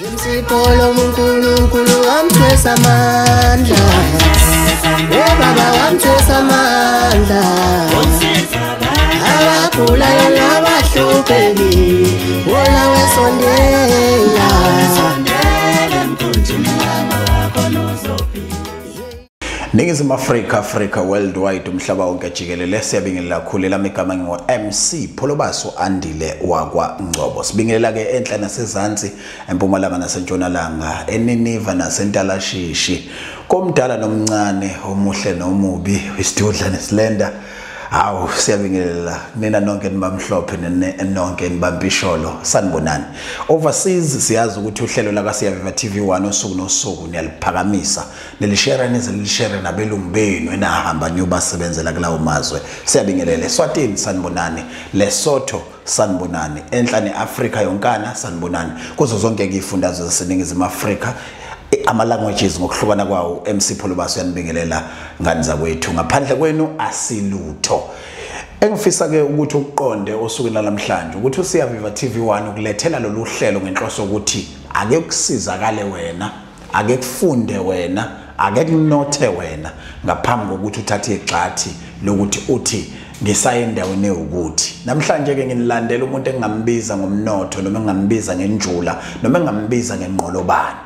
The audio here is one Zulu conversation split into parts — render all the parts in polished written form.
Imsipolo uNkulunkulu wamthwesa amandla. Baba wamthwesa amandla. Abagulayo nabahlupheki wona wesondela. Ningizimu Africa worldwide umhlaba wonke jikelele siyabingelela kakhulu lami igama ngingo MC Pholobaso Andile wakwa Ngcobo. Sibingelela ke enhla nasezantsi empumalanga nasentshonalanga eNineve nasenTalashishi komdala nomncane omuhle nomubi isidudla nesilenda. Hawu siyabingelela nina nonke nibamhlophe nonke nibampisholo sanibonani. Overseas siyazi ukuthi uhlelo la kaSiyaviva TV1 usuku nosuku niyaliphakamisa nelishare nizilishare nabelungu benu enahamba niyobasebenzela kulawo mazwe. Siyabingelela Eswatini sanibonani, Lesotho sanibonani, enhla neAfrika yonkana sanibonani. Kuzo zonke izifundazwe zaseNingizimu Afrika ama languages ngokuhlukana kwawo MC Pholobaso yanibingelela ngani zakwethu ngaphandle kwenu asilutho. Engifisa ke ukuthi uqonde osukwini namhlanje ukuthi uSiyaviva TV1 ukulethela lolu hlelo ngenhloso ukuthi ake kusizakale wena, ake kufunde wena, ake kunothe wena ngaphambi kokuthi uthathe igxathi lokuthi uthi ngisaye endaweni ukuthi. Namhlanje ke nginilandela umuntu engingambiza ngomnotho noma engingambiza ngenjula noma engingambiza ngenqolobane.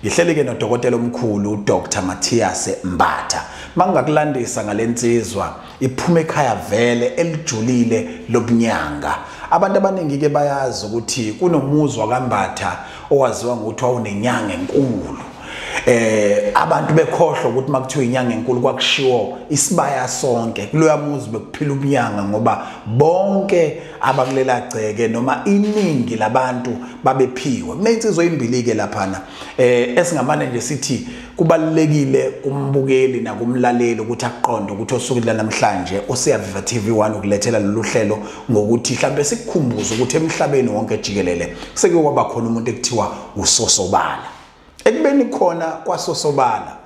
Ngihleleke nodokotela omkhulu uDr Matthias Mbatha. Mangakulandisa ngalensizwa iphuma ekhaya vele elijulile lobunyanga. Abantu abaningi ke bayazi ukuthi kunomuzwa kaMbatha owaziwa ngokuthi wawunenyanga enkulu. Abantu bekhohlwa ukuthi makuthiwa inyanga enkulu kwakushiwo isibaya sonke kuloya muzi bekuphila ubunyanga ngoba bonke abakulela gceke noma iningi labantu babephiwe. Kunezinsizwa ezimbili ke laphana esingamane nje sithi kubalekile kumbukeli nakumlaleli ukuthi aqonde ukuthi osukwini namhlanje uSiyaviva TV1 ukulethela lolu hlelo ngokuthi mhlambe sikukhumbuze ukuthi emhlabeni wonke jikelele seke kwaba khona umuntu ekuthiwa uSosobala. Ekubeni khona kwaSosobala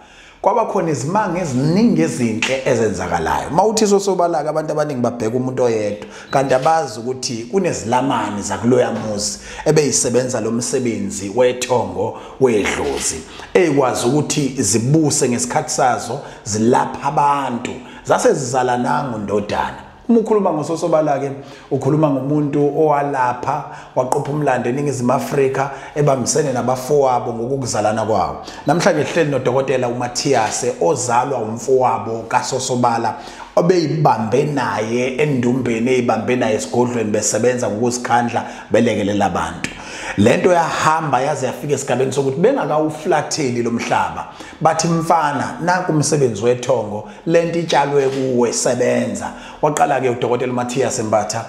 kwaba khona izimanga eziningi ezinhle ezenzakalayo. Mawuthi Sosobala abantu abaningi babheka umuntu oyedwa kanti abazi ukuthi kunezilamani zakuloya muzi ebeyisebenza lo msebenzi wethongo wedlozi ekwazi ukuthi zibuse ngesikhathi sazo zilapha abantu zase zizala nangu ndodana. Uma ukhuluma ngoSosobala ke ukhuluma ngomuntu owalapha waqopha umlando eNingizimu Afrika ebambisene nabafowabo ngokuzalana kwawo. Namhlanje sihleli nodokotela uMatthias ozalwa umfowabo kaSosobala obeyibambe naye endumbeni eyibambe naye esigodlweni besebenza ngokusikhandla belekelela abantu. Lento yahamba yaze yafika esigabeni sokuthi bengakawuflatheli lo mhlaba bathi mfana nanku umsebenzi wethongo lento itshalwe kuwe sebenza. Waqala ke uDokotela Matthias Mbatha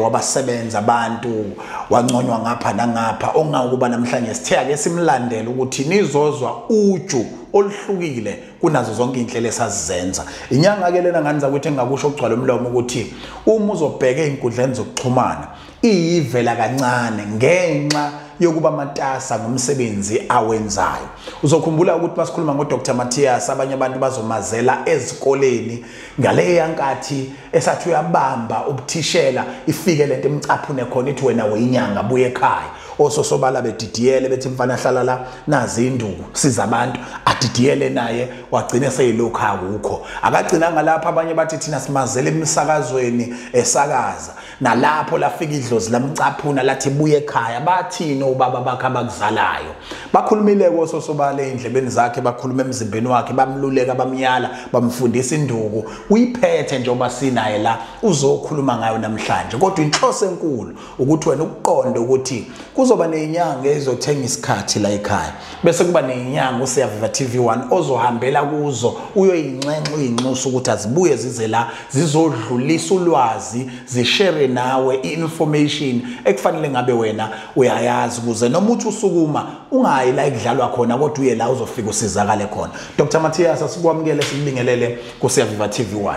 wabasebenza abantu wanconywa ngapha nangapha ongakuba namhlanje sithe ake simlandele ukuthi nizozwa uju oluhlukile kunazo zonke inhlelo esazizenza. Inyanga ke lena ngani zakuthi engakusho ukugcwala umlomo ukuthi uma uzobheka einkundleni zokuxhumana iyivela kancane ngenxa yokuba matasa ngomsebenzi awenzayo. Uzokhumbula ukuthi basikhuluma ngoDr Matthias abanye abantu bazomazela ezikoleni ngale yankathi esathi uyabamba ubuthishela ifike lento emcaphune khona ithi wena weyinyanga buye ekhaya. Ososobala bedidiyele bethi mfana hlala la nazi induku siza abantu adidiyele naye wagcina seyilokho akukho. Akagcina ngalapha abanye bathi thina simazele emsakazweni esakaza nalapho lafika idlozi lamcaphuna lathi buye ekhaya bathini ubaba bakhe abakuzalayo. Bakhulumile koSosobala endlebeni zakhe bakhuluma emzimbeni wakhe bamluleka bamyala bamfundisa induku uyiphethe njengoba sinaye la uzokhuluma ngayo namhlanje. Kodwa inhloso enkulu ukuthi wena ukuqonde ukuthi kuzoba nezinyanga ezothenga isikhathi la ekhaya bese kuba nezinyanga uSiyaviva TV1 ozohambela kuzo uyoyinxenxa uyinxusa ukuthi azibuye zize la zizodlulisa ulwazi zishare nawe information ekufanele ngabe wena uyayazi ukuze noma uthi usukuma ungayi la ekudlalwa khona kodwa uye la uzofika usizakale khona. Dr Matthias asikwamukele sikubingelele kuSiyaviva TV1.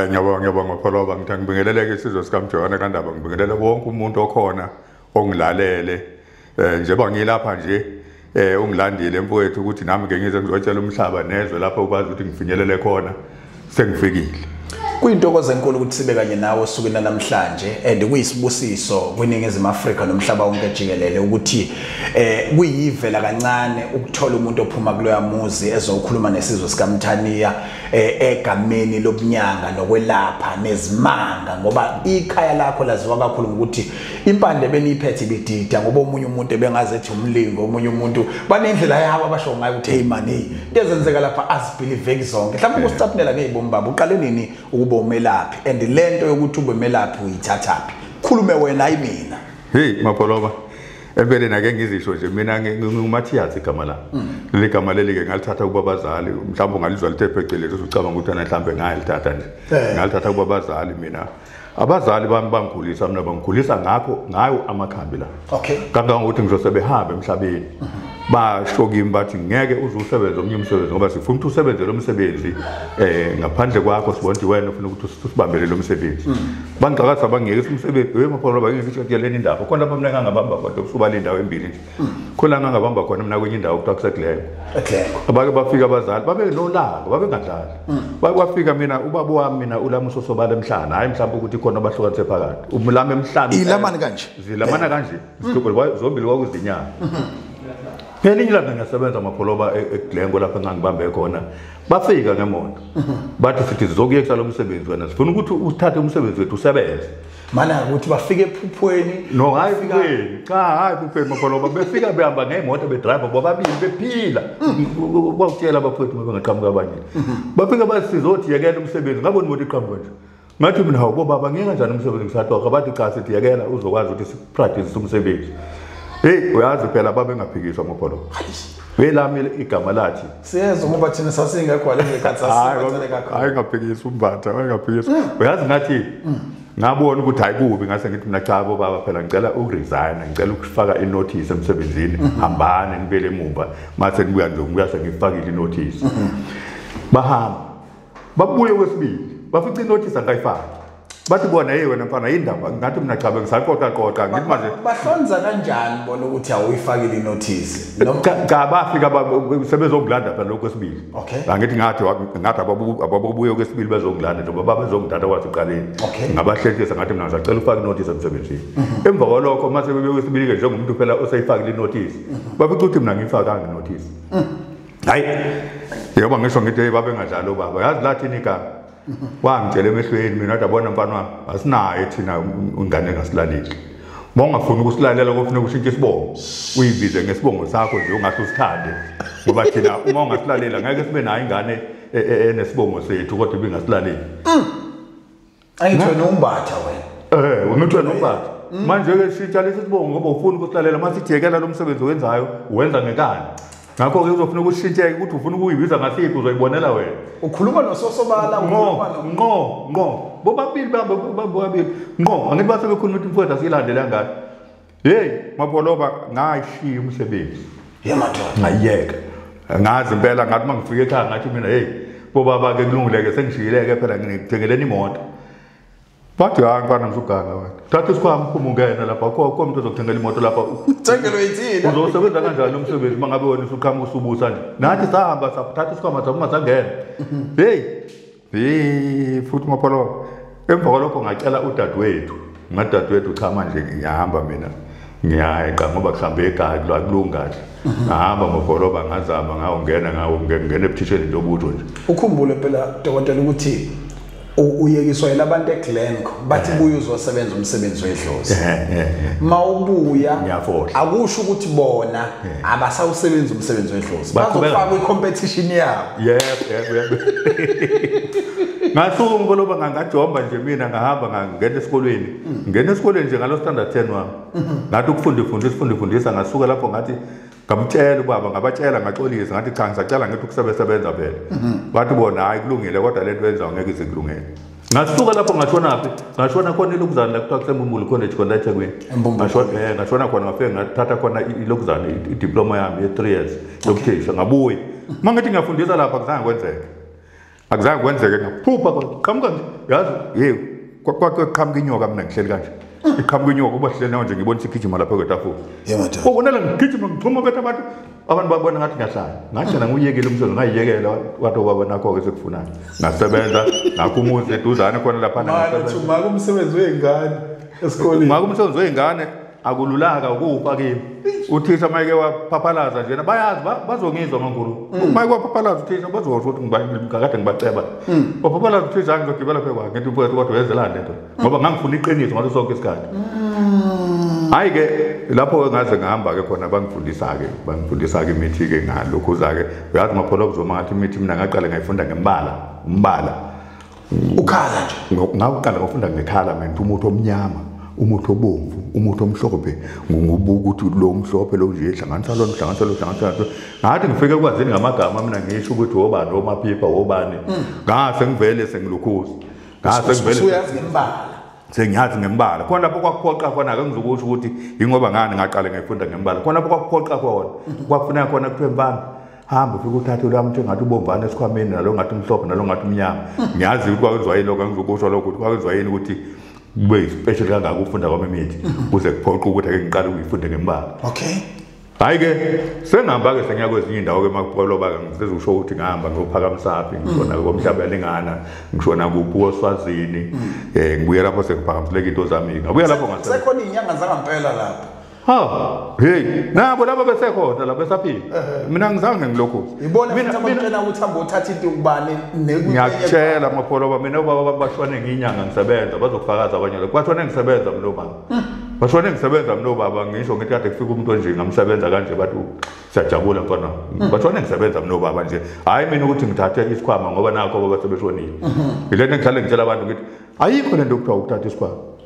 Ngiyabonga Pholoba ngithi ngibingeleleke isizwe sikaMjona kaNdaba ngibingelele wonke umuntu okhona ongilalele njengoba ngilapha nje ungilandile mfowethu ukuthi nami ke ngize ngizotshela umhlaba nezwe lapho ukwazi ukuthi ngifinyelele khona sengifikile. Kuyintokozo enkulu ukuthi sibe kanye nawe osukwini namhlanje and kuyisibusiso kweningizimu Afrika nomhlaba wonke jikelele ukuthi kuyivela kancane ukuthola umuntu ophuma kuloya muzi ezokhuluma nesizwe sikaMthaniya egameni lobunyanga nokwelapha nezimanga ngoba ikhaya lakho laziwa kakhulu ukuthi impande beniphethe ibidida ngoba omunye umuntu ebengazethi umlingo omunye umuntu banendlela yabo abasho ngayo ukuthi hey man into ezenzeka lapha asibelieve zonke mhlawumbe ukusicaphunela ngezibomba baba uqale nini ukuba umelaphi and lento yokuthi ube umelaphi uyithathaphi khulume wena ayimina hey Mapoloba empeleni ake ngizisho nje mina nguMatthias igama la leli gama leli ke ngalithatha kubabazali mhlawumbe ungalizwa lithe phecelezi ucabanga ukuthi mhlawumbe ngayalithatha nje ngalithatha kubabazali mina abazali bami bangikhulisa mina bangikhulisa ngayo amakhambi la okay kangangokuthi ngizosebehambe emhlabeni basho kimi bathi ngeke uzusebenza omnye umsebenzi ngoba sifuna ukuthi usebenzele umsebenzi ngaphandle kwakho sibona ukuthi wena ufuna ukuthi usibambele lo msebenzi bangicakasa bangeke umsebenzi weMapoloba ngeke ngiyeleni indaba khona lapha mina ngangabamba kodwa kusuba le ndawo embili nje khona ngangabamba khona mina kwenye indawo kuthiwa kuseGlenco abake bafika abazali babe nolanga babe ngadlali bafika mina ubaba wami mina ulamuso sobala emhlana hayi mhlawumbe ukuthi khona abahlukanise phakathi umlame emhlana ilamani kanje zilamana kanje zombili kwakuzinyanga Ngelinye ilanga ngiyasebenza Mapoloba eGlenco lapha ngangibambe khona bafika ngemoto bathi sithi sizokuye kusala umsebenzi wena sifuna ukuthi uthathe umsebenzi wethu usebenze mana ukuthi bafike ephuphweni no hayi ephuphweni cha hayi ephuphweni Mapoloba befika behamba ngemoto bedriver bobabili bephila bakutshela abafowethu bengaqhamuka abanye bafika basizothi yekela umsebenzi ngaboni imoto iqhamuka nje ngathi mina hawo baba ngeke kanjani umsebenzi ngisatoka bathi cha sithi yekela uzokwazi ukuthi sipractice umsebenzi hey uyazi phela babe ngaphikiswa Mapoloba welami igama lathi siyezwa ngoba thina sasingekho le ngekhathi sasibathele kakhulu hayi ngaphikiswa umbatha hayi ngaphikiswa uyazi ngathi ngabona ukuthi hayi kubi ngase ngithi mina cha baba phela ngicela ukuresign ngicela ukufaka inotice emsebenzini hambani nibele emuva mase nibuya nje ngibuya sengifakile inotice bahamba babuye kwesibili bafica inotice angayifaki bathi bona hey wena mfana indaba ngathi mina cha bengisaqoqa ngithi manje bahlonza kanjani bona ukuthi awuyifakile inotice cha bafika sebezongilanda phela lokho kwesibili okay angithi ngathi ababuye kwesibili bezongilanda nje baba bezongithatha kwathi uqaleni ngabahlehlisa ngathi mina ngisacela ufake inotice emsebenzini emva kwalokho mase bebuye kwesibili ke njengomuntu phela osayifakile inotice bafica ukuthi mina ngifakanga inotice hayi yebo ngisho ngithi babe ngadlalo baba yazi lathini ka wangitshela emehlweni mina ndabona mfana wami asinayo thina ungane ngasilaleli bongafuni ukusilalela kufuna ukushintsha isibongo uyibize ngesibongo sakho nje ungathi usithande ngoba thina uma ungasilalela ngeke sibe nayo ingane enesibongo sethu kodwa ibingasilaleli ayithiwe nombatha wena ngithiwe nombatha manje ke sitsha lesi sibongo ngoba ufuna ukusilalela mase ijekela lo msebenzi owenzayo uwenza ngekani ngakho ke uzofuna ukushintsheka ukuthi ufuna ukuyibiza ngasiphi uzoyibonela wena ukhuluma nososobala ngo bobabili babili ngo angithi base bekhuluma ukuthi mfowethu asilandela ngani hey Mapoloba ngayishiya umsebenzi yemadoda ayeka ngazi impela ngathi mangifike ekhaya ngathi mina hey bobaba ke kulungileke sengishiyileke phela ngithengeleni imoto bathi hayi mfana msuganga wena thatha isikhwama uphuma ungena lapha akho umuntu ozokuthengela imoto lapha uthengelo yithina uzosebenza kanjani umsebenzi mangabe wena usukhama usubusa nje nathi sahamba saphatha isikhwama sakho ungazangena hey futhi Mapoloba emva kwalokho ngacela udadewethu ngadadewethu cha manje ngiyahamba mina ngiyayeqa ngoba kuhambe ekhaya kulungahle ngahamba Mapoloba ngazama ngawungena ebuthisheni lobutho nje ukhumbule phela dokotela ukuthi uyekiswa yelabantu eGlenco bathi buye uzosebenza umsebenzi wedlozi mawubuya akusho ukuthi bona abasawusebenza umsebenzi wedlozi bazofaka icompetition yabo yebo ngasuka Mapoloba ngangajomba nje mina ngahamba ngingena esikolweni nje ngalo standard 10 wami ngathi ukufundisa ngasuka lapho ngathi ngamtshela ubaba ngabatshela ngaxolisa ngathi cha ngisacela ngithi ukusebenza phela bathi bona hayi kulungile kodwa lento yenzayo ngeke izikulungele ngasuka lapho ngashona khona ilokuzana la kuthiwa kuseMbumbulo College khona eThekwini ngashona khona ngafike ngathatha khona ilokuzana idiploma yami ye3 years yokuthisha ngabuye mangithi ngiyafundisa lapha akuzange kwenzeke ngaphupha qhamuka yazi hey kwakuqhamuka inyoka mina ngihleli kanje iqhamuka inyoka uba hlele nawo nje ngibona sigijima lapha kwetafula yemadoda ubonela ngigijima ngixhuma bethu abantu babona ngathi ngiyahlala ngathi ngiyekile umsebenzi ngayiyekela wathi baba nakho ke sekufunayo ngasebenza nakho umuzi eduzane khona lapha ngasebenza maka umsebenzi weingane esikoleni maka umsebenzi weingane akululaka ukufa kimi uthisha mayike waphaphalaza nje bayazi bazongizwa ngankulu mayike waphaphalaza uthisha bazosho ukuthi ngikade ngibaceba waphaphalaza uthisha ngizogibela phe kwakhe ngithi mfowethu kodwa wenzelani lento ngoba ngangifuna iqiniso ngaso sonke isikhathi hayi ke lapho ngaze ngihamba ke khona bangifundisa ke imithi ke ngalokho zake uyazi mapholo kuzoma ngathi imithi mina ngaqala ngayifunda umbala ukhala nje ngaqala ngofunda ngekhala mina umuthi omnyama umuthi obomvu umuthi omhlophe ngobuka ukuthi lo mhlophe lo nje ehlanganisa lo ngathi ngifike kwazini ngamagama mina ngisho ukuthi obani omaphipha obani ngase ngivele sengilukhuza ngase ngivele uyazi ngembala sengiyazi ngembala khona lapho kwakuphoqa khona ake ngizokusho ukuthi ingoba ngani ngaqala ngayifunda ngembala khona lapho kwakuphoqa khona kwakufuneka khona kuthiwe mbani hamba ufike uthathe lo muntu ngathi ubomvana esikhwameni nalo ngathi umhlophe nalo ngathi umnyama ngiyazi ukuthi kwakwenziwa yini lokho ngizokusho lokho ukuthi kwakwenziwa yini ukuthi kube special kangaka ukufunda kwami imithi kuze kuphoqa ukuthi ake ngiqale ukuyifunde ngembala okay hayi ke sengihamba ke sengiya kwezinye indawo ke makupholo baka ngisezokusho ukuthi ngihamba ngophakamsapi ngishona komhlaba elingana ngishona kuphi oSwazini ngibuye lapho sengiphakamseleka into zami ngabuya lapho ngase sekhona inyanga zangampela lapho hey nabo laba besekhona la besaphila mina ngizange ngilokhuza ibona futhi abantwana ukuthi hamba uthatha into ukubani ngiyakutshela mapholo mina ubaba bashone nginyanga ngisebenza bazokufakaza abanye lokho bashone ngisebenza mina ubaba bashone ngisebenza mina ubaba ngisho ngithi kade kufika umuntu nje ngamsebenza kanje bathi siyajabula mfana bashone ngisebenza mina ubaba nje hayi mina ukuthi ngithathe isikhwama ngoba nakho baba sebeshonile ilento ngihlale ngitshela abantu ngithi ayikho lento okuthiwa ukuthatha isikhwama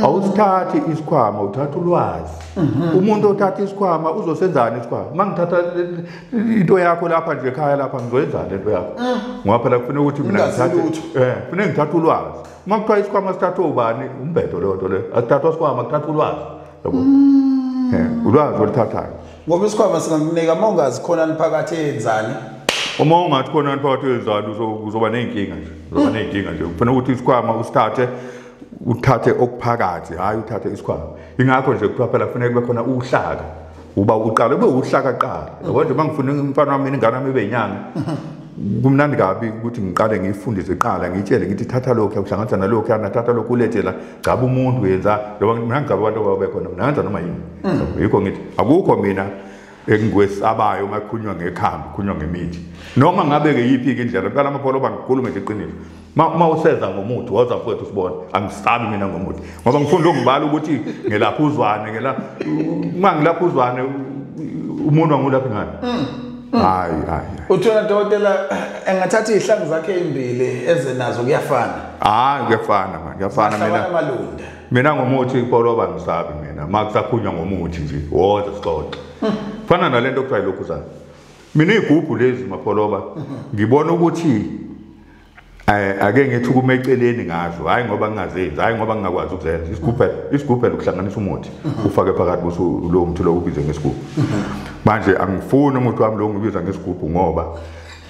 awusithathi isikhwama uthatha ulwazi umuntu othatha isikhwama uzosenzana isikhwama mangithatha into yakho lapha nje ekhaya lapha ngizoyenzana lento yakho ngoba phela kufanele ukuthi mina ngithathe kufanele ngithathe ulwazi makuthiwa isikhwama sithatha ubani umbedo lonto le akuthathwa isikhwama kuthatha ulwazi yabo ulwazi oluthathayo ngoba isikhwama singakunika mongazi khona niphakathi enzani uma ungathi khona niphakathi enzani uzoba nenkinga nje uzoba nenkinga nje kufanele ukuthi isikhwama usithathe uthathe okuphakathi hayi uthathe isikhwama ingakho nje kuthiwa phela kufanele kube khona uhlaka uba uqala ube uhlaka qala yabo nje mangifuna umfana wami ingane yami ibe inyanga kumnandi kabi ukuthi ngiqale ngiyifundise iqala ngitshele ngithi thatha lokho akuhlanganisa nalokho yanathatha lokho ulethela gaba umuntu wenza ngoba mina ngicaba abantu ababekhona mina ngenza noma yini yikho ngithi akukho mina engikwesabayo makhunywa ngekhambi kunywa ngemithi noma ngabe ke yipi ke indlela phela amapholo bangikhulume nje iqiniso ma useza ngomuthi waza mfowethu usibona angisabi mina ngomuthi ngoba ngifunda ukubala ukuthi ngelapha uzwane mangilapha uzwane umuntu wangulapha ngani hayi uthola dokotela engathatha izihlangu zakhe ezimbili ezenazo kuyafana kuyafana manje kuyafana mina ngomuthi Paulo bangisabi mina makusakhunywa ngomuthi nje woza sixoxe fana nalento okuthiwa lokhu zami mina igubhu lezi mapholoba ngibona ukuthi ake ngithukume eceleni ngazo hayi ngoba ngingazenzi hayi ngoba ngingakwazi ukuzenza isigubhu ukuhlanganisa umuthi ufake phakathi kuso lo muthi lo ubizwe ngesigubhu manje angifuni umuthi wami lo ngibiza ngesigubhu ngoba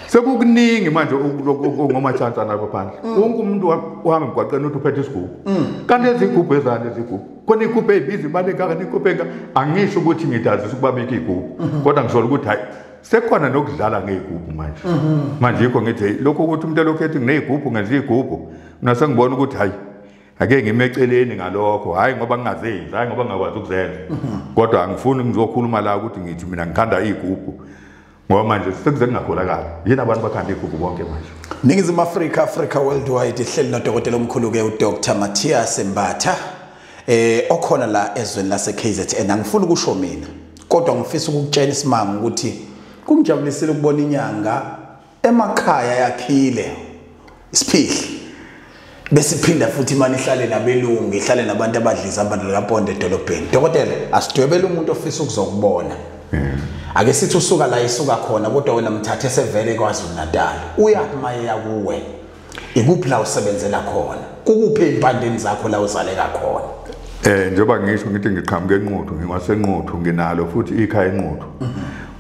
sekukuningi manje ngomachance lapha phandle wonke umuntu uhamba emgwaqeni uthi uphethe isigubhu kanti ezigubhu ezane izigubhu khona igubhu ezibiza imali engaka igubhu engaka angisho ukuthi ngidazisa ukuba bikho igubhu kodwa ngisho ukuthi hayi sekhona nokudlala ngezigubhu manje yikho ngithi lokho ukuthi umuntu lokho ethi nginezigubhu ngenza izigubhu mina sengibona ukuthi hayi ake ngimeceleni ngalokho hayi ngoba ngingazenzi hayi ngoba ngakwazi ukuzenza kodwa angifuni ngizokhuluma la ukuthi ngithi mina ngikhanda izigubhu ngoba manje sekuze ngakholakala yini abantu bakhanda igubhu bonke manje Ningizimu Africa worldwide ihleli nodokotela omkhulu ke uDr Matthias Mbatha okhona la ezweni lase KZN angifuni ukusho mina kodwa ngifisa ukukutshela isimanga ukuthi kungijabulisile ukubona inyanga emakhaya yakhile isiphihli besiphinda futhi imani ihlale nabelungu ihlale nabantu abadliza abantu lapho edolobheni dokotela asidwebele umuntu ofisa ukuzokubona ake sithi usuka la isuka khona kodwa wena mthathe sevele kwaZulu Natal uyathi maye yakuwe ikuphi la usebenzela khona kukuphi impandeni zakho la uzaleka khona njengoba ngisho ngithi ngiqhamuke eNquthu ngiwaseNquthu nginalo futhi ikhaya eNquthu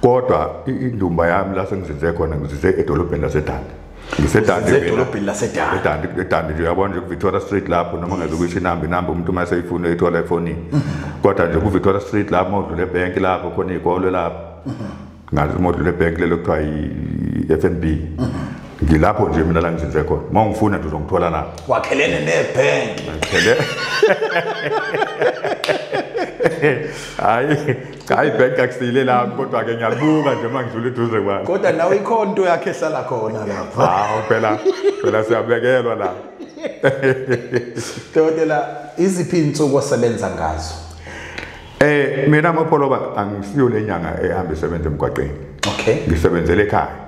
kodwa indumba yami la sengizenze khona ngizize edolobheni laseDanda ngisedande edolobheni laseDande edande nje yabona nje ku Victoria Street lapho noma ngezokuyisho inamba umuntu mase efuna ethola efonini kodwa nje ku Victoria Street lapho udlule ebank lapho khona izikole lapho ngazi module ebank lelo kuthiwa i-FNB ngilapho nje mina la ngizinze khona mawungifuna nje uzongithola lapho wakhelene nebank hayi bank akusile la kodwa ke ngiyabuka nje mangidlula eduze kwami kodwa nawe ikhonto yakhe ehlala khona lapha phela siyabekelwa la Dokotela iziphi insuku osebenza ngazo mina Mapholoba angisiyo lenyanga ehamba isebenza emgwaqeni okay ngisebenzele ekhaya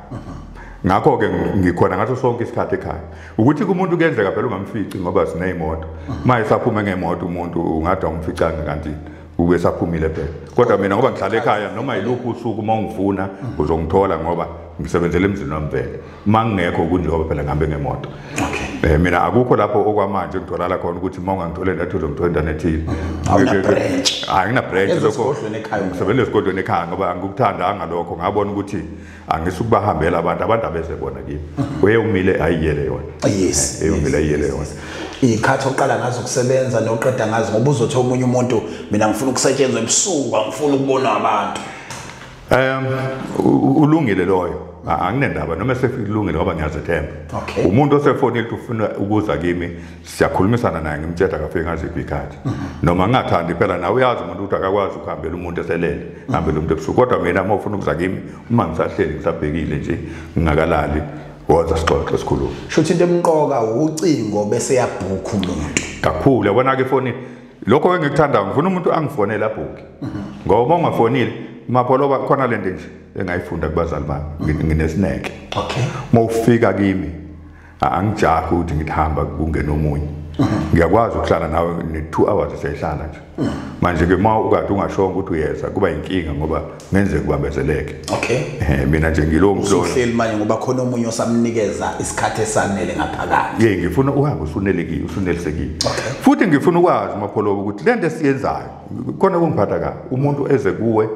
ngakho ke ngikhona ngaso sonke isikhathi ekhaya ukuthi kumuntu kuyenzeka phela ungamfici ngoba sineyimoto maye saphuma ngemoto umuntu ungathi umficanga kanti ube saphumile phela kodwa mina ngoba ngihlala ekhaya noma yiluphi usuku mawungifuna uzongithola ngoba ngisebenzele emzini wamvele mangekho kunjengoba phela ngihambe ngemoto okay mina akukho lapho okwamanje ngitholala khona ukuthi mawungangithole ndathi uzongithola internetini angina branch lokho ngisebenza esigodlweni ekhaya ngoba angikuthandanga lokho ngabona ukuthi angisukubahambela abantu abeze bona kimi uye umile ayiyele yona yes umile ayiyele yona ikhathi oqala ngazo ukusebenza noqeda ngazo ngoba uzothi omunye umuntu mina ngifuna ukusetshenzwa ebusuku angifuni ukubona abantu ulungile loyo anginendaba noma sefikilungile ngoba ngiyazethemba okay umuntu osefonile ufuna ukuza kimi siyakhulumisana naye ngimtshela kafike ngaziphi ikhathi noma ngingathandi phela nawe uyazi umuntu ukuthi akakwazi ukuhambela umuntu eselele hambela umuntu ebusuku kodwa mina uma ufuna ukuza kimi uma ngisahleli ngisabhekile nje ngingakalali woza sixoxe sikhuluma shothi into emqoka ucingo bese yabhukha umuntu kakhulu yabona ke foni lokho engikuthanda ngifuna umuntu angifonele abhuki ngoba ungafonile Mapholoba khona lento nje engayifunda kubazali bami nginesineke okay mawufika kimi angijaha ukuthi ngihamba kungena omunye ngiyakwazi ukuhlala nawe ne2 hours seyihlala nje manje ke ukade ungashonga ukuthi uyeza kuba inkinga ngoba ngenze kubambezeleke okay mina nje ngilo muntu uhleli manje ngoba khona omunye osamnikeza isikhathi esanele ngaphakathi ngifuna uhambe usunelisekile futhi ngifuna ukwazi Mapholoba ukuthi lento esiyenzayo khona kungiphatha ka umuntu eze kuwe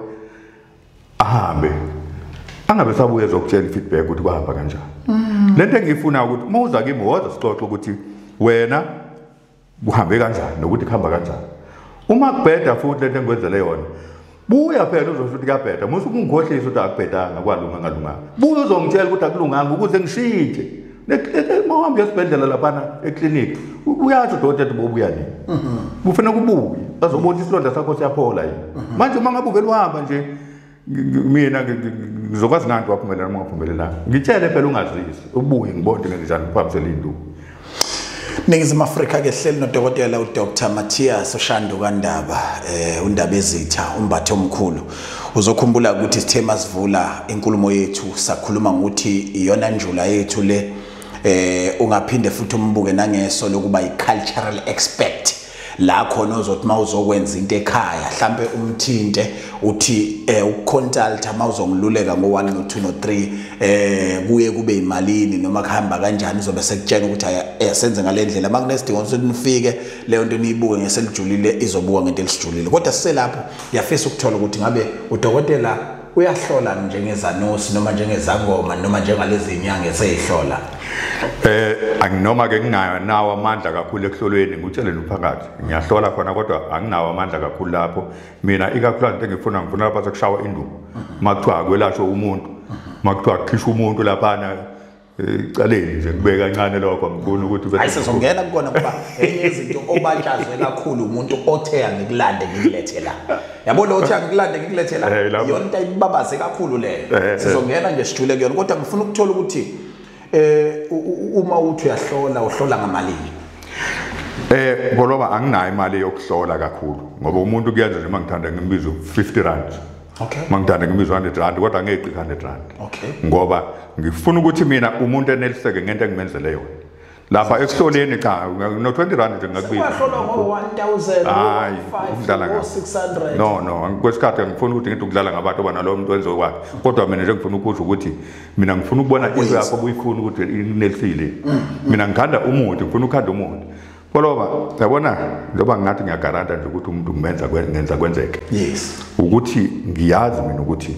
ahambe angabe sabuye ezokutshela feedback ukuthi kwahamba kanjani lento engifuna ukuthi mawuza kimi woza sixoxe ukuthi wena uhambe kanjani nokuthi khamba kanjani uma kubheda futhi lento engwenzele yona buya phela uzosho ukuthi kuyabheda musu kungikhohlisa ukuthi akubhedanga kwalunga ngalunganga buya uzongitshela ukuthi akulunganga ukuze ngishintshe mawuhambe esibhedlela lapha eclinic uyathi udokotela bobuya nini kufanele kubuye bazobona isilonda sakho siyaphola yini manje uma ngabe uvela uhamba nje mina ngizokwazi nganti waphumelela uma ngaphumelelanga ngitshele phela ungazisi ubuye ngibone ngenjani uphambisela induku Ningizimu Afrika ke hleli nodokotela uDr Matthias Oshanduka Ndaba undaba ezitha umbatho omkhulu uzokhumbula ukuthi sithe masivula inkulumo yethu sakhuluma ngokuthi iyona njula yethu le ungaphinde futhi umbuke nangeso lokuba i-cultural expert la khona uzothi mawuzokwenza into ekhaya mhlambe umthinte uthi ukuconsulta mawuzongiluleka ngo1 no2 no3 kuye kube imalini noma kuhamba kanjani izobe sekutshela ukuthi asenze ngalendlela makunesidingo ukuthi nifike leyo nto niyibuke ngeselijulile izobuka ngento elisijulile kodwa siselapho yafisa ukuthola ukuthi ngabe udokotela uyahlola njengezanosi noma njengezangoma noma njengalezi inyanga eseyihlola anginoma ke nginayo nawo amandla kakhulu ekuhlolweni ngutshele nomphakathi ngiyahlola khona kodwa anginawo amandla kakhulu lapho mina ikakhulu into engifuna lapha sekushawa induku makuthiwa kwelashwa umuntu makuthiwa kukhishwa umuntu lapha icaleni nje kube kancane lokho ngifuna ukuthi ayisizongena kubona kuba enye izinto obatshazwe kakhulu umuntu othe angikulande ngikulethe la yabona othe angikulande ngikulethe la yona into ayibabaze kakhulu leyo sizongena nje sithule kuyona kodwa ngifuna ukuthola ukuthi uma uthi uyahlola uhlola ngamalini Pholoba anginayo imali yokuhlola kakhulu ngoba umuntu kuyenza nje mangithanda ngimbizo 50 rand okay mangithanda ngimbizo 100 rand kodwa ngeqi 100 rand okay ngoba ngifuna ukuthi mina umuntu eneliseke ngento engimenzele yona lapha ekuhloleni cha no 20 rand nje ngakubiza uhlola ngo 1000 500 no ngikwesikhathi ngifuna ukuthi ngithi ukudlala ngabantu abanalo muntu wenze okwakhe kodwa mina nje ngifuna ukuzwa ukuthi mina ngifuna ukubona into yakho obuyifuna ukuthi inelisile mina ngikhanda umuntu ngifuna ukhanda umuntu Pholoba yabona njengoba ngathi ngiyagaranta nje ukuthi umuntu ngenza kwenzeke yes ukuthi ngiyazi mina ukuthi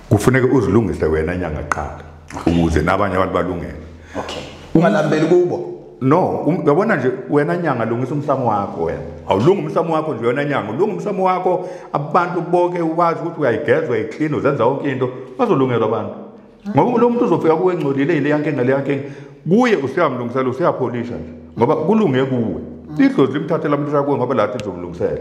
kufuneka uzilungise wena inyanga qala ukuze nabanye abantu balungele Okay. Ungalambeli kubo. No, uyabona nje wena nyanga lungisa umsamo wakho wena. Awulunga umsamo wakho nje wena nyanga, ulunga umsamo wakho abantu bonke ukwazi ukuthi uyayigeza uyayiclean uzenza yonke into bazolungelwa abantu. Ngoba lo muntu uzofika kuwe engcolile ile yankinga le yankinga kuye usiyamlungisela usiyapholisha nje ngoba kulunge kuwe. Idlozi limthathela umuntu kuwe ngoba lathi izomlungisela.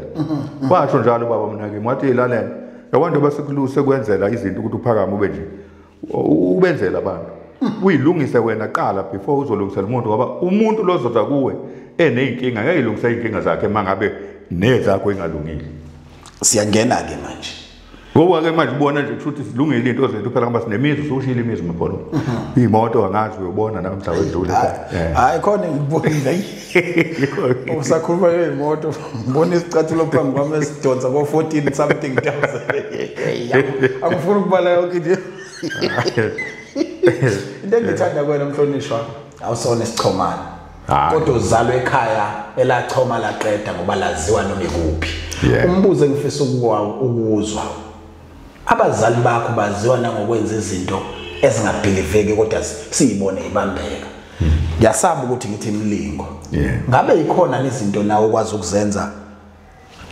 Basho njalo baba mnake mwathi ilalela. Yabantu basekuluse kwenzela izinto ukuthi uphakama ube nje. Ubenzela abantu. Uyilungise wena qala before uzolungisela umuntu ngoba umuntu lozoza kuwe eneyinkinga ngeke ilungise inkinga zakhe mangabe nezakho engalungile. Siyangena ke manje. Ngoba ke manje ubona nje ukuthi silungile into zethu phela ngoba sinemizi usushila imizi mapholo. Imoto angazi uyobona namhla wedlule. Hayi khona ngibonile. Usakhuluma ngeimoto ngibona isicathulo phambi kwami esidonsa ko 14 something thousand. Angifuni ukubala yonke nje. Into engithanda kwena Mhlonishwa awusona isichomana. Kodwa uzalwe ekhaya elachoma laqeda ngoba laziwa noma ikuphi. Umbuzo engifisa ukuzwa. Abazali bakho baziwa nangokwenza izinto ezingabhiliveki kodwa siyibone ibambeka. Ngiyasaba ukuthi ngithi imlingo. Ngabe ikhona izinto nawe okwazi ukuzenza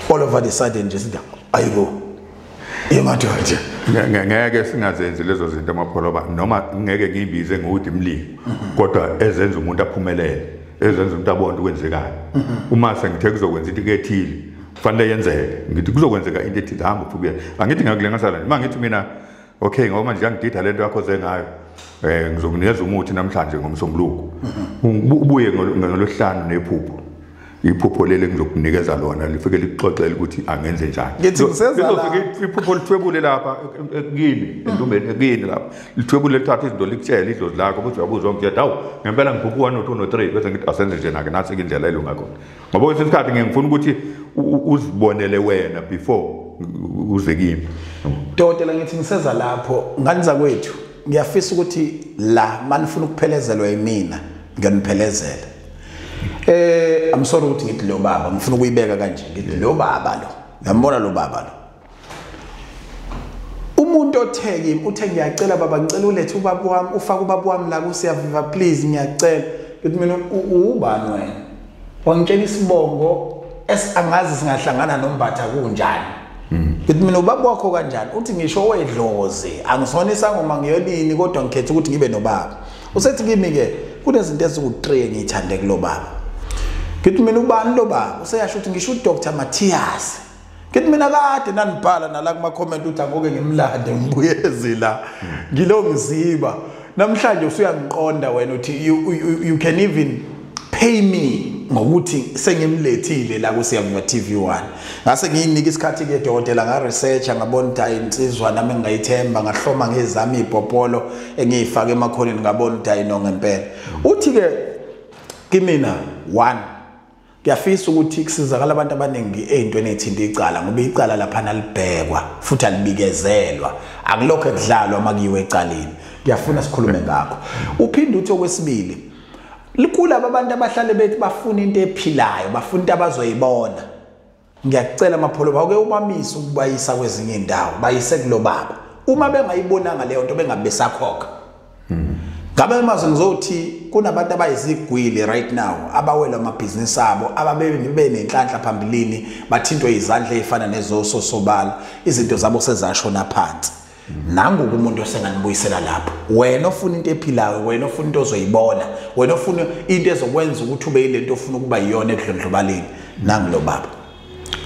all over the sudden nje sithi ayibo. Yemadoda. Ngeke singazenzi lezo zinto amapholo noma ngeke ngiyibize ngokuthi imlingo kodwa ezenza umuntu aphumelele ezenza umuntu abone ukwenzekayo. Uma sengithe kuzokwenza into ethile kufanele yenzeke ngithi kuzokwenzeka into ethile hamba uphubuyela angithi ngakulengasala nje mangithi mina okay ngoba manje ngidida lento yakho zengayo ngizokunikeza umuthi namhlanje ngomsombuluko ubuye ngolosihlanu nephupho iphupho lele ngizokunikeza lona lifike lixoxele ukuthi angenze njani ngithi ngiseza la iphupho lithwebule lapha kini entumbeni kini lapha lithwebule lithatha izinto likutshela idlozi lakho ukuthi uyabuzwa ngiyathi hawu ngempela ngiphupha 1 no 2 no 3 bese ngithi asenze nje nake nathi indlela elunga khona ngoba kwesinye isikhathi ngifuna ukuthi uzibonele wena before uze kimi Dodela ngithi ngiseza lapho nganiza kwethu ngiyafisa ukuthi la manifuna ukuphelezela yimina ngiyaniphelezela I'm sorry ukuthi ngithi lo baba ngifuna ukuyibeka kanje ngithi lo baba lo ngiyambona lo baba lo umuntu otheki uthe ngiyacela baba ngicela ulethe ubaba wami ufaka ubaba wami la ku Siyaviva please ngiyacela ngithi mina ubani wena wangitshela isibongo esangazi singahlangana nombatha kunjani ngithi mina ubaba wakho kanjani uthi ngisho wedlozi angisonisa ngoma ngiyolini kodwa ngikhetha ukuthi ngibe nobaba usethi kimi ke kunezinto eziku3 ngiyithande kulo baba ngithi mina ubani lo baba useyasho ukuthi ngisho uDr Matthias ngithi mina kade nanibhala nala kuma comment uthi angoke ngimlande ngibuyeze la ngilo ngiziba namhlanje usuyangiqonda wena uthi you can even pay me ngokuthi sengimlethile la ku Siyaviva TV1 ngase ngiyinika isikhathi ke Dodela nga research ngabona ukuthi insizwa nami ngayithemba ngahloma ngezami ibhopolo engiyifaka emakhoneni ngabona ukuthi ayino ngempela uthi ke kimina 1 ngiyafisa ukuthi kusizakala abantu abaningi ezintweni ezithinta icala ngoba icala lapha nalibhekwa futhi alibikezelwa akulokho ekudlalwa makuyiwe ecaleni ngiyafuna sikhulume ngakho uphinde uthi okwesibili likulaba abantu abahlale bethi bafuna into ephilayo bafuna into abazoyibona ngiyacela amapholo bawuke ubamisa ukubayisa kwezinye indawo bayise kulo baba uma bengayibonanga leyo nto bengabe besakhokha ngabe manje ngizothi kunabantu abayizigwili right now abawela amabhizinisi abo ababe nenhlanhla phambilini bathintwe izandla ezifana nezososobala izinto zabo sezashona phansi nangu umuntu osenganibuyisela lapho wena ofuna into ephilayo wena ofuna into ozoyibona wena ofuna into ezokwenza ukuthi ube yilento ofuna ukuba yiyona ekudlondlobaleni nangu lo baba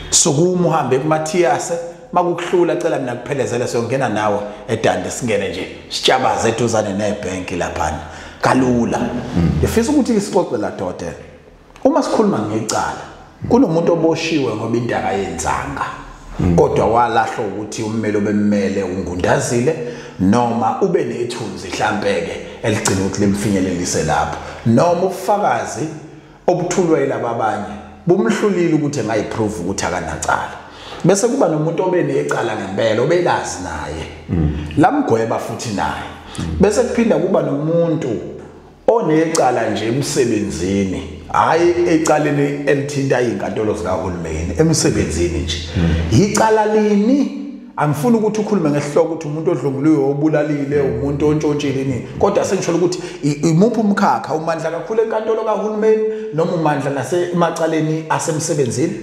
sukuma uhambe kuMatthias makukuhlula cela mina kuphelezela siyongena nawe eDande singene nje sitshabaze eduzane nebank lapha kalula ngifisa ukuthi isixoxe la Dodela uma sikhuluma ngecala kunomuntu oboshiwe ngoba into akayenzanga kodwa walahlwa ukuthi ummeli obemmele ungundazile noma ube nethunzi mhlawumbe eligcina ukuthi limfinyelelise lapho noma ubufakazi obuthulwa yilabo abanye bumhlulile ukuthi engayiprove ukuthi akanacala bese kuba nomuntu obenecala ngempela obelazi naye lamgweba futhi naye bese kuphinda kuba nomuntu onecala nje emsebenzini hayi ecaleni elithinta izinkantolo zikahulumeni emsebenzini nje icala lini angifuni ukuthi ukhulume ngesihloko ukuthi umuntu odlunguliwe obulalile umuntu ontshontshile nini kodwa sengisho ukuthi imuphi umkhakha umandla kakhulu enkantolo kahulumeni noma umandla nasemacaleni asemsebenzini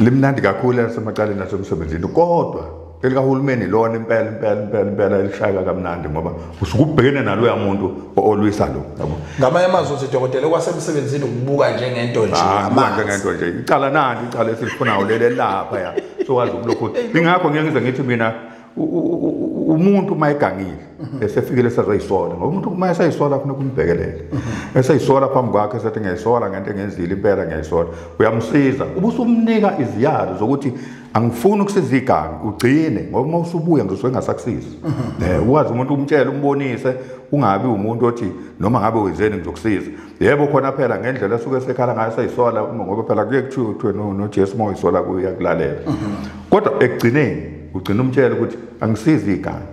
limnandi kakhulu asemacaleni asemsebenzini kodwa elikahulumeni lona impela elishaya kamnandi ngoba usukubhekene naloya muntu olwisa lo yabo ngamanye amazwi udokotela kwasemsebenzini ukubuka njengento nje amanje ngento nje icala nandi icala esilifuna ulele lapha ya sokwazi ukulokhu ingakho ngeke ngize ngithi mina umuntu mayegangile esefikile sazoyisola ngoba umuntu mayesayisola kufanele kumbhekelele esayisola phambi kwakhe esethi ngiyayisola ngento engenzile impela ngiyayisola uyamsiza ubusumnika iziyalo zokuthi angifuni ukusiza iganga ugcine ngoba mawusubuya ngizosuke ngasakusiza ukwazi umuntu umtshela umbonise ungabi umuntu othi noma ngabe wenzeni ngizokusiza yebo khona phela ngendlela esuke esekhala ngayo sayisola ngoba phela kuye kuthiwe no Jesu mayisola kuyakulalela kodwa ekugcineni ugcina umtshela ukuthi angisizi iganga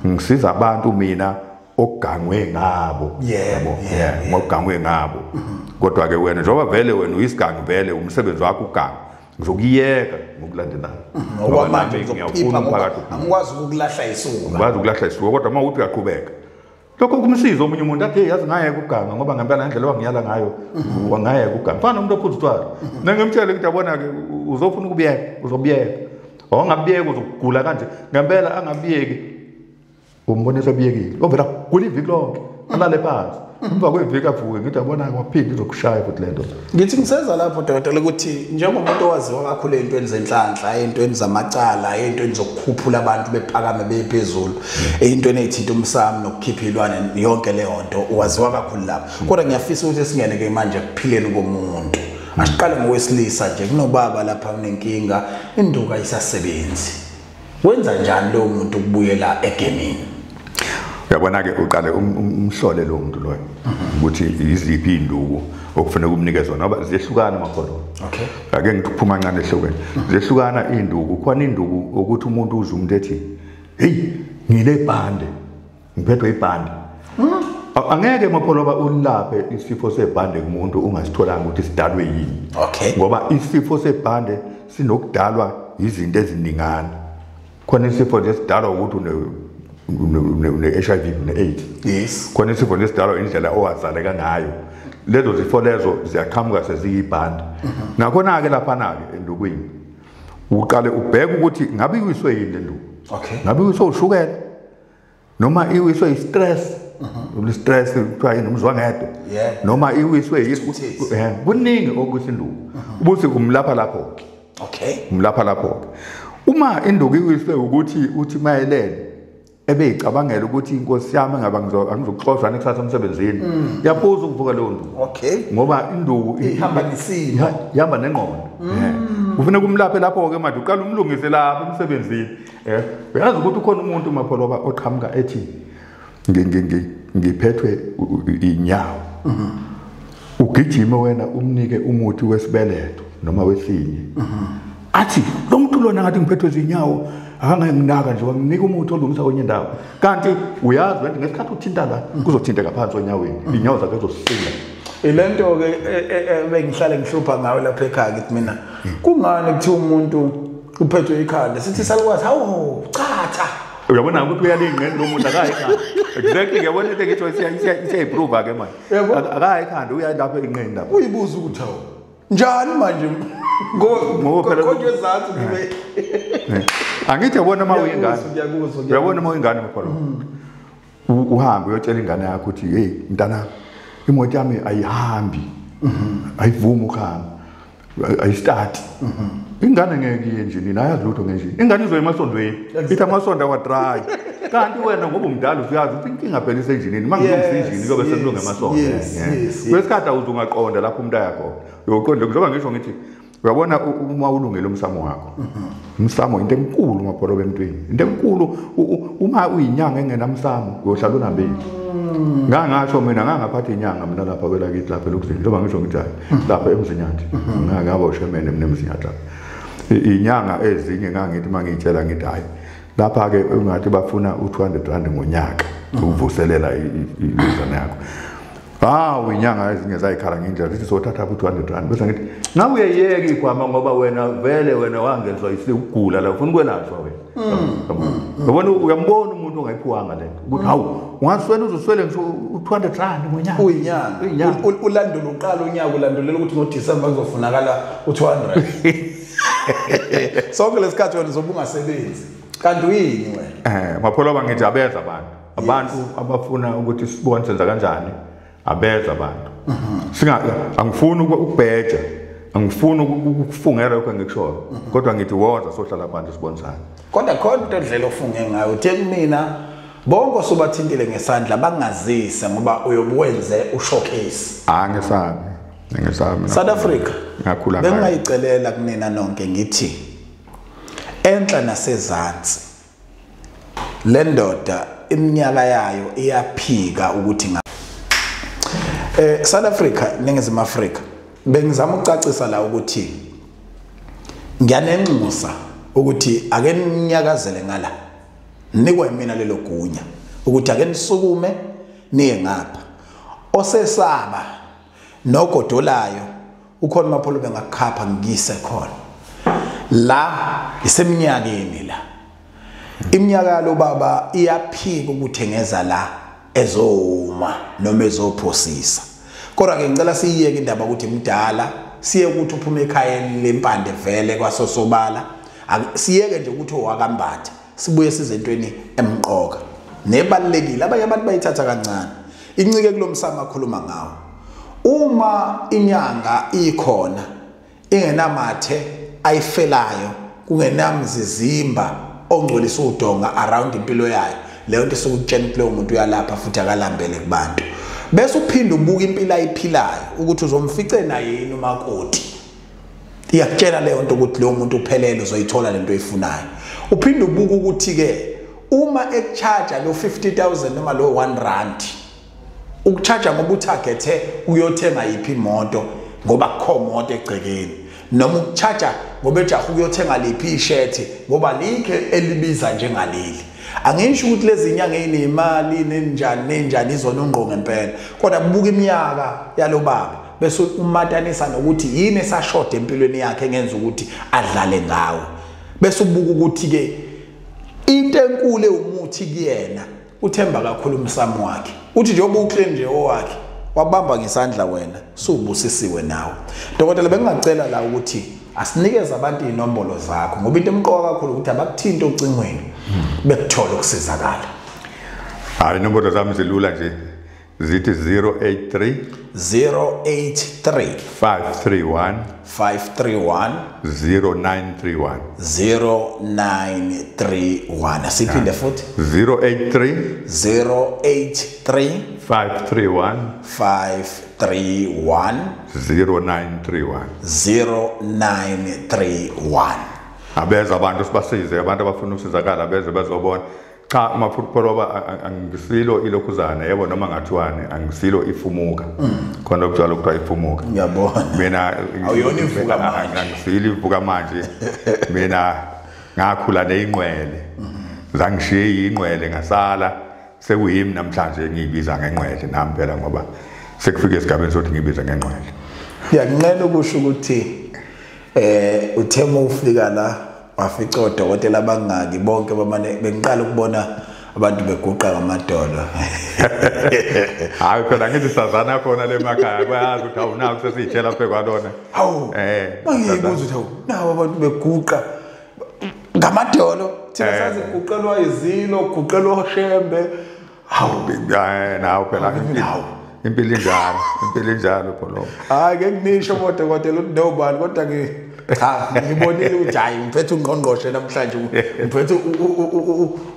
ngisiza abantu mina ogangwe ngabo yebo ogangwe ngabo kodwa ke wena njengoba vele wena uyisigangi vele umsebenzi wakho uganga ngizokuyeka ngokulandelayo ngoba manje ngiyafuna umphakathi angikwazi ukulahla isuku ngikwazi ukulahla isuku kodwa uma uthi uyaqhubeka lokho kumsiza omunye umuntu athi yazi ngayeke uganga ngoba ngempela indlela wangiyala ngayo wangayeke uganga fana umuntu ophuza utwala nangimtshela ukuthi yabona ke uzofuna ukubiyeka uzobiyeka ongabiyeka uzogula kanje ngempela angabiyeki umbonisa abiyekile ovela kule iviki lonke alale phansi emva kweviki avuke ngithi yabona kwaphinde izokushaya futhi lento ngithi ngiseza lapho dokotela ukuthi njengomuntu owaziwa kakhulu ezintweni zenhlanhla ezintweni zamacala ezintweni zokukhuphula abantu bephakame bephezulu ezintweni ezithinta umsamo nokukhipha ilwane yonke leyo nto waziwa kakhulu lapho kodwa ngiyafisa ukuthi singene ke manje kuphileni komuntu asiqale ngowesilisa nje kunobaba lapha unenkinga induka isasebenzi wenza njani lo muntu ukubuyela egemini uyabona ke uqale umhlole lo muntu loyo ukuthi iziphi induku okufanele kumnikezwe ngoba ziyehlukana amakholo okay ake ngithi kuphuma kancane ehlokweni ziyehlukana induku khona induku ukuthi umuntu uze umuntu ethi hey ngile bhande ngiphethwe ibhande angeke mapholoba ulaphe isifo sebhande kumuntu ungasitholanga ukuthi sidalwe yini okay ngoba isifo sebhande sinokudalwa izinto eziningana khona isifo lesidalwa ukuthi ne-HIV ne-AIDS yes khona isifo lesidalwa indlela owazaleka ngayo lezo zifo lezo ziyaqhamuka seziyibhande nakhona ke lapha ke endukwini uqale ubheke ukuthi ngabe iwiswe yini lenduku okay ngabe iwiswe ushukela noma iwiswe istress stress kuthiwa inomzwangedo noma iwiswe kuningi okusinduku ubuthi umlapha lapho okay umlapha lapho uma induku iwiswe ukuthi uthi mayelele ebeyicabangela ukuthi inkosi yami ngaba angizokuxoshwa nekusasa emsebenzini yaphuza ukuvuka leyo nduku okay ngoba induku ihamba nesimo ihamba nengqondo kufanele kumlaphe lapho ke manje uqala umlungise lapha emsebenzini uyazi ukuthi ukhona umuntu mapholoba oqhamuka ethi ngiphethwe inyawo ugijime wena umnike umuthi wesibeletho noma wesinye athi lo muntu lona ngathi ngiphethwe izinyawo akanginaka nje wanginika umuthi olungisa kwenye indawo kanti uyazi wena ngesikhathi uthinta la kuzothinteka phansi onyaweni inyawo zakhe zosisila ilento ke bengihlale ngihlupha ngayo lapha ekhaya ngithi mina kungani kuthi umuntu uphethwe ikhanda sithi salukwazi hawo chatha uyabona ukuthi uyalingena lo muntu akayikhanda exactly ngiyabona into ngithi isiyayiprove ke manje akayikhanda uyalapha enqeni lapha uyibuza ukuthi hawo njani manje ngozathu ngibe angithi yabona uma uyingane uyabona uma uyingane mapholo uhambe uyotshela ingane yakho ukuthi hey mntana imoto yami ayihambi ayivumi ukuhamba ayistart ingane ngeke enjini nayazi lutho ngenjini ingane izoya emasondweni ithi amasonto awadry kanti wena ngoba umdala uyazi ukuthi inkinga phela isenjinini mangilungisa injini kuyobe sekulunga emasonto kwesikhathi awuzungaqonda lapho umuntu ayakho uyoqonda njengoba ngisho ngithi uyabona uma ulungele umsamo wakho umsamo into enkulu mapholo bemntwini into enkulu uma uyinyanga engenamsamo uyohlala unambili ngangasho mina ngangaphatha inyanga mina lapha kwelakithi lapha lokuzini njengoba ngisho ngithi lapha emzinyathi ngangaba ushemene emzinyathi inyanga ezinye ngangithi mangitshela ngithi hayi lapha ke ungathi bafuna u200 rand ngonyaka ukuvuselela izana yakho Inyanga ezinye zayikhala ngendlela sithi sothatha u200 rand bese ngithi nawe uyayeka igwama ngoba wena vele wena wangeliswa isigula la ufuna ukwenashwa wena. Yabona uyambona umuntu ongayiphiwanga lento ukuthi hawu ungaswela uzoswele ngisho u200 rand ngonyaka. Uyinyanga. Ulandula uqala unyaka ulandulela ukuthi ngoDisemba kuzofunakala u200. Sonke lesikhathi wena zobungasebenzi. Kanti uyini wena? Mapholo ngithi abeza abantu abafuna ukuthi sibone senza kanjani. Abeza abantu. Angifuni ukubheja, angifuni ukufungela lokho engikushoyo. Kodwa ngithi woza sohlala abantu sibonisana. Kodwa khona into endlela ofunge ngayo uthe kumina bonke sobathintile ngesandla bangazise ngoba uyobwenze ushowcase. Ngisabi. South Africa. Ngakhula ngayo. Bengayicelela kunina nonke ngithi enhla nasezantsi. Le ndoda iminyaka yayo iyaphika ukuthi South Africa ningizima Africa bengizama ukucacisa la ukuthi ngiyanenxusa ukuthi ake ninyakazele ngala nikwe mina lelo gunya ukuthi ake nisukume niye ngapha osesaba nogodolayo ukhona mapholo bengakhapha ngiyise khona la iseminyakeni la iminyaka lo baba iyaphika ukuthengeza la ezoma noma ezophosisa kodwa ke ngicela siyiyeke indaba ukuthi imdala siye ukuthi uphume ekhayeni lempande vele kwasosobala siyeke nje ukuthi owakambatha sibuye sizentweni emqoka nebalekile abanye abantu bayithatha kancane incike kulomsamo akhuluma ngawo uma inyanga ikhona ingenamathe ayifelayo kungenamzizimba ongcolisa udonga around impilo yayo leyo nto sokutshela kulo muntu uyalapha futhi akalambele kubantu bese uphinda ubuka impilo ayiphilayo ukuthi uzomfice naye yini umakoti iyakutshela leyo nto ukuthi lo muntu uphelele uzoyithola lento oyifunayo uphinda ubuka ukuthi ke uma ekucharge lo 50,000 noma lo 1 rand ukucharge ngoba utargethe uyothenga yipi imoto ngoba kho moto egcekeni noma ukucharge ngoba ejaha ukuyothenga liphi ishirt ngoba likhe elibiza njengaleli angisho ukuthi lezi inyanga ezinemali nenjani izona ungqo ngempela kodwa buka iminyaka yalo baba bese umatanisa nokuthi yini esashort empilweni yakhe engenza ukuthi adlale ngawo bese ubuka ukuthi ke into enkulu umuthi kuyena uthemba kakhulu umsamo wakhe uthi njengoba uclean nje owakhe wabamba ngesandla wena subusisiwe nawe dokotela bengingacela la ukuthi asinikeze abantu inombolo zakho ngoba into emqoka kakhulu ukuthi abakuthinta ocingweni bekuthola ukusizakala inombolo zami zilula nje zithi 083 531 0931 0931 asiphinde futhi 083 531 0931 abeza abantu sibasize abantu abafuna ukusizakala beze bezobona cha maphuphoba angisilo ilokhuzana yebo noma ngathiwane angisilo ifumuka khona ukujala ukuthiwa ifumuka ngiyabona mina awuyona ivuka manje angisilo ivuka manje mina ngakhula neinqwele zangishiye inqwele ngasala sekuyimi namhlanje ngiyibiza ngenqwele nami phela ngoba sekufika esigabeni sokuthi ngibiza ngenqwele ngiyanqena ukusho ukuthi uthema ufika la wafica odokotela abangaki bonke bamane bengiqala ukubona abantu beguqa ngamadolo hayi phela ngithi sazana khona lemakhaya bayazi ukuthi awunaku sesiyitshela phe kwalona mangiyibuza ukuthi nawo abantu beguqa ngamadolo thina sazi kuqelwa izilo kuqelwa oshembe nawo phela impilo injalo pholo hayi ke kunisho odokotela ukuthi nobani kodwa cha ngibonile ukuthi hayi ngiphethe ungqongqoshe namhlanje ngiphethe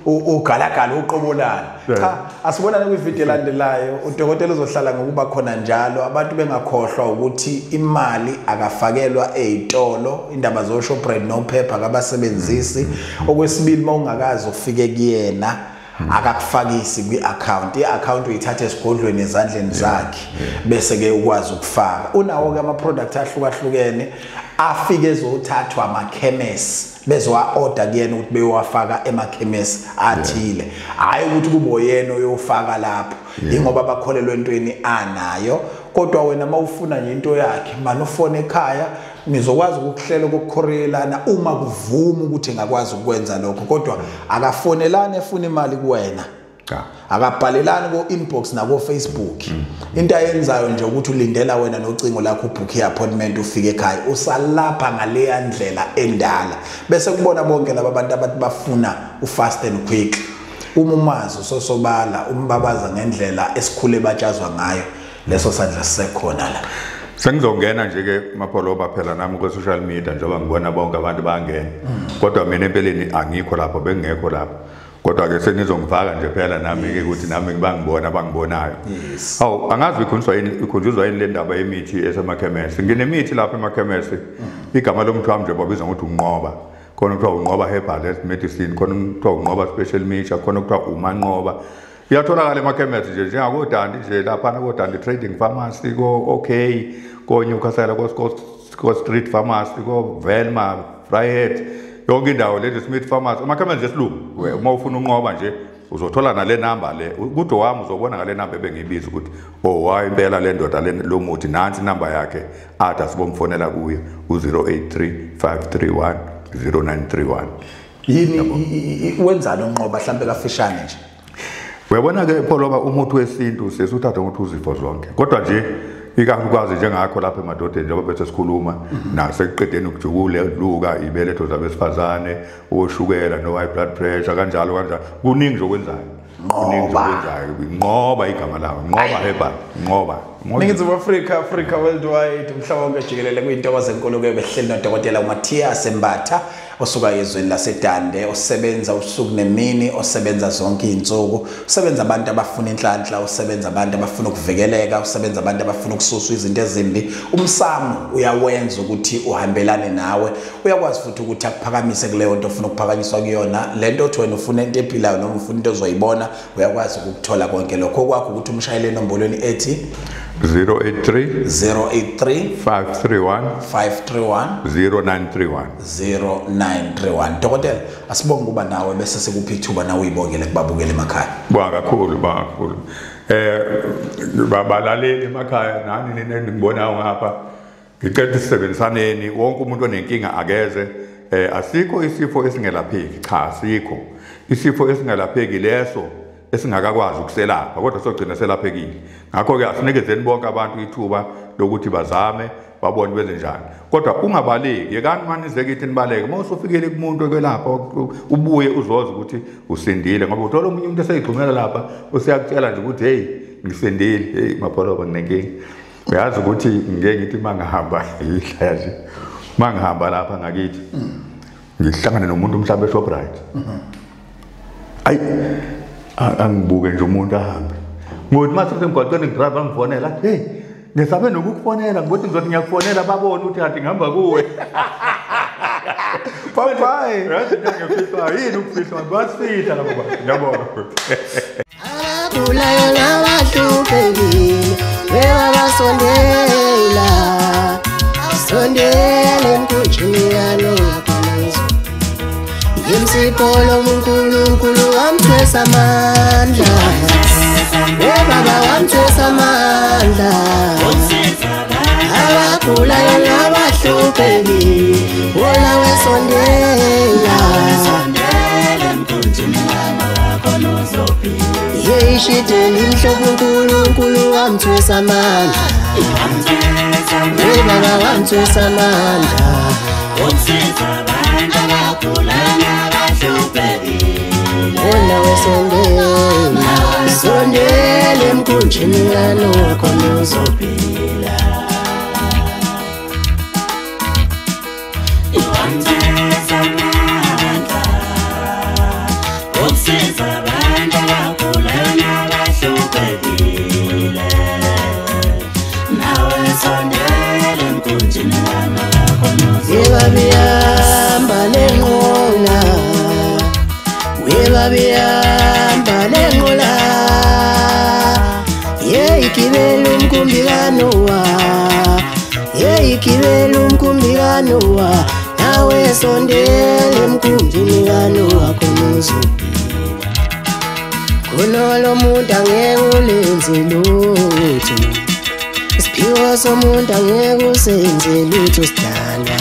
ugalagala uqobolana cha asibonane kwivideo elandelayo udokotela uzohlala ngokuba khona njalo abantu bengakhohlwa ukuthi imali akafakelwa ezitolo indaba zo Shoprite no Pep akabasebenzisi okwesibili mawungakazi ufike kuyena akakufakisi kwi-account i-account uyithatha esigodlweni ezandleni zakhe bese ke ukwazi ukufaka unawo ke ama-product ahlukahlukene afike ezothathwa amakhemesi bezwa order kuyena ukuthi bewafaka emakhemesi athile hayi ukuthi kubo yena oyofaka lapho ingoba bakholelwe entweni anayo kodwa wena mawufuna nje into yakhe manje ufone ekhaya ngizokwazi ukuhlela ukukhorelana uma kuvuma ukuthi ngakwazi ukwenza lokho kodwa akafonelane efuna imali kuwena akabhalelani ko inbox na ko Facebook into ayenzayo nje ukuthi ulindela wena nocingo lakho ubook appointment ufike ekhaya usalapha ngale ndlela endala bese kubona bonke laba bantu abathi bafuna ufast and quick umazi usosobala umbabaza ngendlela esikhule batshazwa ngayo leso sandla sisekhona la sengizongena nje ke mapholoba phela nami ku social media njengoba ngibona bonke abantu bangena kodwa mina empeleni angikho lapho bengekho lapho kodwa ke senizongifaka nje phela nami ke ukuthi nami ngibangibona abangibonayo awu angazi ikhunjuzwa yini le ndaba yemithi esemakhemesi nginemithi lapha emakhemesi igama lomuntu wami nje babiza ukuthi unqoba khona kuthiwa unqoba herbal medicine khona kuthiwa unqoba special mixture khona kuthiwa umanqoba iyatholakala emakhemesi nje njengakodandi nje lapha nakodandi trading pharmacy ko okay ko Newcastle ko street pharmacy ko Velma Fryhead yonke indawo lezi Smith pharmacy emakhemesi esilungu uma ufuna unqoba nje uzothola nale number le ukuthi wami uzobona ngale number bengiyibiza ukuthi hayi impela le ndoda lo muthi nansi number yakhe athi asibomfonela kuyo u083 531 0931 yini wenzani unqoba mhlambe kafishane nje uyabona ke pholoba umuthi wesintu sesuthatha ukuthi uzifo zonke kodwa nje ikakhulukazi njengakho lapha emadodeni njengoba bese sikhuluma nasekuqedeni ukujukule luka ibeletho zabesifazane oshukela no high blood pressure kanjalo kuningi nje okwenzayo ngoba igama lawo ngoba herbal ngoba Ningizimu Africa worldwide umhlaba wonke jikelele kuyintokozo enkulu ke behleli noDokotela uMatthias Mbatha osuka ezweni laseDande osebenza usuku nemini osebenza zonke izinsuku usebenza abantu abafuna inhlanhla usebenza abantu abafuna ukuvikeleka usebenza abantu abafuna ukususwa izinto ezimbi umsamo uyawenza ukuthi uhambelane nawe uyakwazi futhi ukuthi akuphakamise kuleyo nto ofuna ukuphakanyiswa kuyona lento othi wena ufuna into ephilayo noma ufuna into ozoyibona uyakwazi ukuthola konke lokho kwakho ukuthi umshayele enombolweni ethi 083 531 0931 Dokotela asibonge kuba nawe bese sikuphi ithuba nawe uyibongele kubabukele emakhaya kakhulu babalaleli emakhaya nani ningibona ngapha ngicela sisebenzisaneni wonke umuntu onenkinga akeze asikho isifo esingelapheki cha asikho isifo esingelapheki leso esingakakwazi ukuselapha kodwa sogcina selaphekile ngakho ke asinikezeni bonke abantu ithuba lokuthi bazame babone benze njani kodwa ungabaleki yekani manize kithi nibaleke mawusofikele kumuntu okwelapha ubuye uzoza ukuthi usindile ngoba uthola umunye umuntu eseyigcumela lapha useyakutshela nje ukuthi hey ngisindile hey mapholoba nginenkinga uyazi ukuthi ngeke ngithi mangahamba ihlaya nje mangahamba lapha ngakithi ngihlangane nomuntu mhlawumbe eShoprite ayi angibuke nje umuntu ahambe ngothi mase semgwaqweni ngidrive ngifonela hey ngisabe nokukufonela ngothi ngizothi ngiyakufonela babone ukuthi kanti ngihamba kuwe bye ngiyafihla yini ukufihla basifihla lapha ngiyabona abulayo nabahlupekile bebasondela sondela emkhunjini yalokhalezo Yimsipolo uNkulunkulu wamthwesa amandla Baba wamthwesa amandla Abagulayo nabahluphekile wona wesondela Yeshiteni mhlobo uNkulunkulu wamthwesa amandla Baba wamthwesa amandla Wona wesondela sondela emkhunjini kalokho uzophila Yebabiyamba lenqola Yebabiyamba lenqola Yeyigibela umkhumbi kaNoah Yeyigibela umkhumbi kanoa nawe sondele emkhunjini kanoa khona uzophila khona lo muntu angeke ulenze lutho isiphiwo somuntu angeke usenze lutho sidala